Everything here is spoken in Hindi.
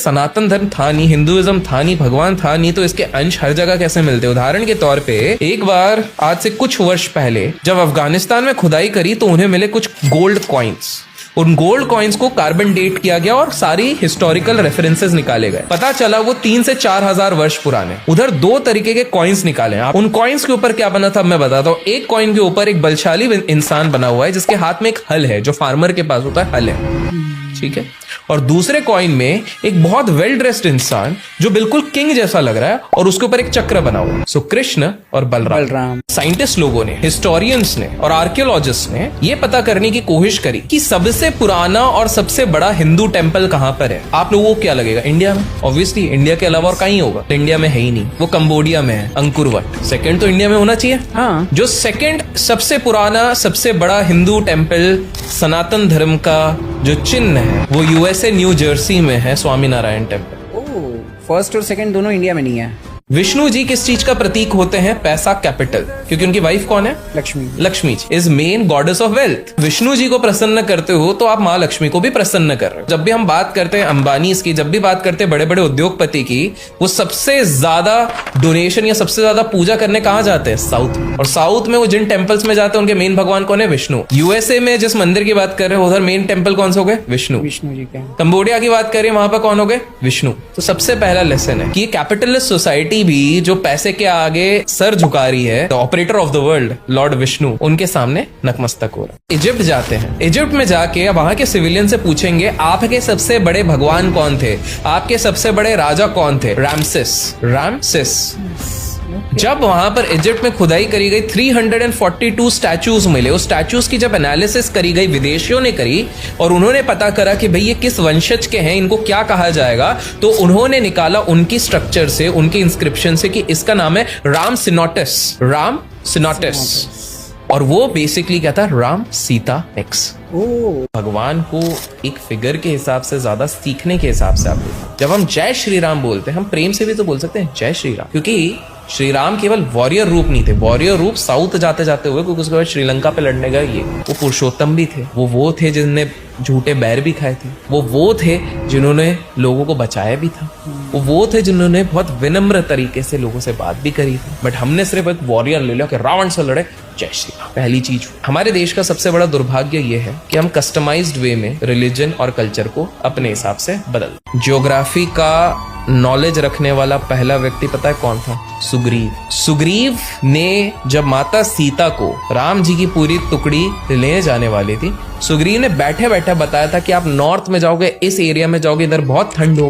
सनातन धर्म था नहीं, हिंदुइज्म था नहीं, भगवान था नहीं, तो इसके अंश हर जगह कैसे मिलते? उदाहरण के तौर पे एक बार आज से कुछ वर्ष पहले जब अफगानिस्तान में खुदाई करी तो उन्हें मिले कुछ गोल्ड कॉइन्स। उन गोल्ड कॉइन्स को कार्बन डेट किया गया और सारी हिस्टोरिकल रेफरेंसेस निकाले गए। पता चला वो 3 से 4 हजार वर्ष पुराने। उधर 2 तरीके के कॉइन्स निकाले। आप उन कॉइन्स के ऊपर क्या बना था मैं बताता हूँ। एक कॉइन के ऊपर एक बलशाली इंसान बना हुआ है जिसके हाथ में एक हल है, जो फार्मर के पास होता है हल है, ठीक है। और दूसरे कॉइन में एक बहुत वेल ड्रेस्ड इंसान जो बिल्कुल किंग जैसा लग रहा है और उसके ऊपर एक चक्र बना हुआ है। सो कृष्ण और बलराम। साइंटिस्ट लोगों ने, हिस्टोरियंस ने और आर्कियोलॉजिस्ट ने ये पता करने की कोशिश करी कि सबसे पुराना और सबसे बड़ा हिंदू टेम्पल कहां पर है। आप लोगों को क्या लगेगा? इंडिया में। ऑब्वियसली इंडिया के अलावा और कहीं होगा, तो इंडिया में है ही नहीं, वो कंबोडिया में है, अंकुर वट। सेकंड तो इंडिया में होना चाहिए। हाँ। जो सेकंड सबसे पुराना सबसे बड़ा हिंदू टेम्पल सनातन धर्म का जो चिन्ह है वो यूएसए न्यू जर्सी में है, स्वामीनारायण टेम्पल। ओह, फर्स्ट और सेकंड दोनों इंडिया में नहीं है। विष्णु जी किस चीज का प्रतीक होते हैं? पैसा, कैपिटल, क्योंकि उनकी वाइफ कौन है? Lakshmi. Lakshmi ji is main goddess of wealth. Vishnu ji को प्रसन्न करते हो तो आप माँ लक्ष्मी को भी प्रसन्न कर रहे हो। जब भी हम बात करते हैं अंबानी की, जब भी बात करते हैं बड़े बड़े उद्योगपति की, वो सबसे ज्यादा डोनेशन या सबसे ज्यादा पूजा करने कहाँ जाते हैं? साउथ। और साउथ में वो जिन टेम्पल्स में जाते हैं उनके मेन भगवान कौन है? विष्णु। यूएसए में जिस मंदिर की बात कर रहे हो उधर मेन टेम्पल कौन से हो गए? विष्णु। विष्णु जी के। कंबोडिया की बात करें वहां पर कौन हो गए? विष्णु। तो सबसे पहला लेसन है कि कैपिटलिस्ट सोसाइटी भी जो पैसे के आगे सर झुका रही है, the operator of the world Lord Vishnu, उनके सामने नतमस्तक हो रहा है। इजिप्ट जाते हैं। इजिप्ट में जाके वहां के सिविलियन से पूछेंगे आपके सबसे बड़े भगवान कौन थे, आपके सबसे बड़े राजा कौन थे? रामसिस। जब वहां पर इजिप्ट में खुदाई करी गई 342 स्टैचूज मिले। उस स्टैचूज की जब एनालिसिस करी गई, विदेशियों ने करी और उन्होंने पता करा कि भाई ये किस वंशज के हैं, इनको क्या कहा जाएगा, तो उन्होंने निकाला उनकी स्ट्रक्चर से, उनके इंस्क्रिप्शन से कि इसका नाम है राम सिनोटिस। और वो बेसिकली क्या था? राम सीता एक्स। भगवान को एक फिगर के हिसाब से ज्यादा सीखने के हिसाब से आप देखो। जब हम जय श्री राम बोलते हैं, हम प्रेम से भी तो बोल सकते हैं जय श्री राम, क्योंकि श्री राम केवल वॉरियर रूप नहीं थे। वॉरियर रूप साउथ जाते जाते हुए, क्योंकि उसके बाद श्रीलंका पे लड़ने गए ये, वो पुरुषोत्तम भी थे। वो थे जिन्होंने झूठे बैर भी खाए थे। वो थे जिन्होंने लोगों को बचाया भी था। वो थे जिन्होंने बहुत विनम्र तरीके से लोगों से बात भी करी थी। बट हमने सिर्फ एक वॉरियर ले लिया कि रावण से लड़े, जय श्री राम। पहली चीज, हमारे देश का सबसे बड़ा दुर्भाग्य ये है कि हम कस्टमाइज्ड वे में रिलीजन और कल्चर को अपने हिसाब से बदल। ज्योग्राफी का नॉलेज रखने वाला पहला व्यक्ति पता है कौन था? सुग्रीव ने जब माता सीता को राम जी की पूरी टुकड़ी लेने जाने वाली थी, सुग्रीव ने बैठे बैठे बताया था कि आप नॉर्थ में जाओगे, इस एरिया में जाओगे, इधर बहुत ठंड हो,